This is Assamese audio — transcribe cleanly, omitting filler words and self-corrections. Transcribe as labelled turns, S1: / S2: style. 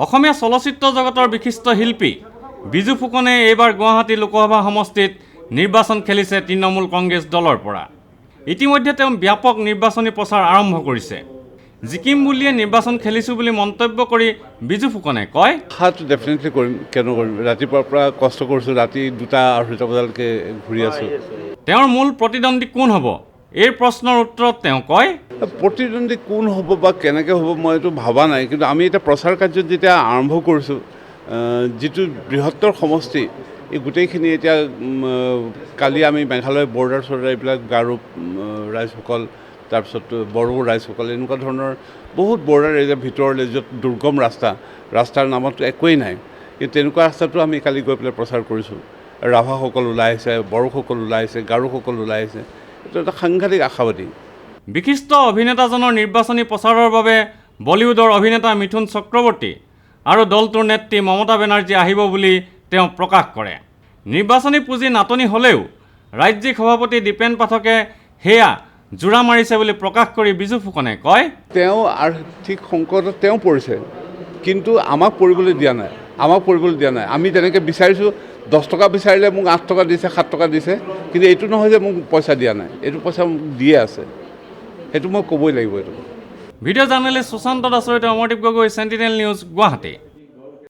S1: অসমীয়া চলচ্চিত্ৰ জগতৰ বিশিষ্ট শিল্পী বিজু ফুকনে এইবাৰ গুৱাহাটী লোকসভা সমষ্টিত নিৰ্বাচন খেলিছে তৃণমূল কংগ্ৰেছ দলৰ পৰা। ইতিমধ্যে তেওঁ ব্যাপক নিৰ্বাচনী প্ৰচাৰ আৰম্ভ কৰিছে। জিকিম বুলিয়ে নিৰ্বাচন খেলিছোঁ বুলি মন্তব্য কৰি বিজু ফুকনে কয়,
S2: হাত ডেফিনেটলি কৰিম, কিয় কৰিম। ৰাতিপুৱাৰ পৰা কষ্ট কৰিছোঁ, ৰাতি 2-2:30 বজালৈকে ঘূৰি আছোঁ।
S1: তেওঁৰ মূল প্ৰতিদ্বন্দ্বী কোন হ'ব? এই প্ৰশ্নৰ উত্তৰত তেওঁ কয়,
S2: প্ৰতিদ্বন্দ্বী কোন হ'ব বা কেনেকৈ হ'ব মই এইটো ভবা নাই, কিন্তু আমি এতিয়া প্ৰচাৰ কাৰ্যত যেতিয়া আৰম্ভ কৰিছোঁ, যিটো বৃহত্তৰ সমষ্টি এই গোটেইখিনি এতিয়া কালি আমি মেঘালয় বৰ্ডাৰ এইবিলাক গাৰো ৰাইজসকল, তাৰপিছত বড়ো ৰাইজসকল, এনেকুৱা ধৰণৰ বহুত বৰ্ডাৰ এৰিয়া ভিতৰলৈ য'ত দুৰ্গম ৰাস্তাৰ নামত একোৱেই নাই, কিন্তু তেনেকুৱা ৰাস্তাটো আমি কালি গৈ পেলাই প্ৰচাৰ কৰিছোঁ। ৰাভাসকল ওলাই আহিছে, বড়োসকল ওলাই আহিছে, গাৰোসকল ওলাই আহিছে। এইটো এটা সাংঘাতিক আশাবাদী।
S1: বিশিষ্ট অভিনেতাজনৰ নিৰ্বাচনী প্ৰচাৰৰ বাবে বলিউডৰ অভিনেতা মিথুন চক্ৰৱৰ্তী আৰু দলটোৰ নেত্ৰী মমতা বেনাৰ্জী আহিব বুলি তেওঁ প্ৰকাশ কৰে। নিৰ্বাচনী পুঁজি নাটনি হ'লেও ৰাজ্যিক সভাপতি দীপেন পাঠকে সেয়া জোৰা মাৰিছে বুলি প্ৰকাশ কৰি বিজু ফুকনে কয়,
S2: তেওঁ আৰ্থিক সংকটত তেওঁ পৰিছে, কিন্তু আমাক পৰিবলৈ দিয়া নাই। আমি তেনেকৈ বিচাৰিছোঁ, 10 টকা বিচাৰিলে মোক 8 টকা দিছে, 7 টকা দিছে, কিন্তু এইটো নহয় যে মোক পইচা দিয়া নাই, এইটো পইচা মোক দিয়ে আছে, সেইটো মই ক'বই লাগিব। এইটো
S1: ভিডিঅ' জাৰ্নেলিষ্ট সুশান্ত দাসৰ সৈতে অমৰদীপ গগৈ, চেণ্টিনেল নিউজ, গুৱাহাটী।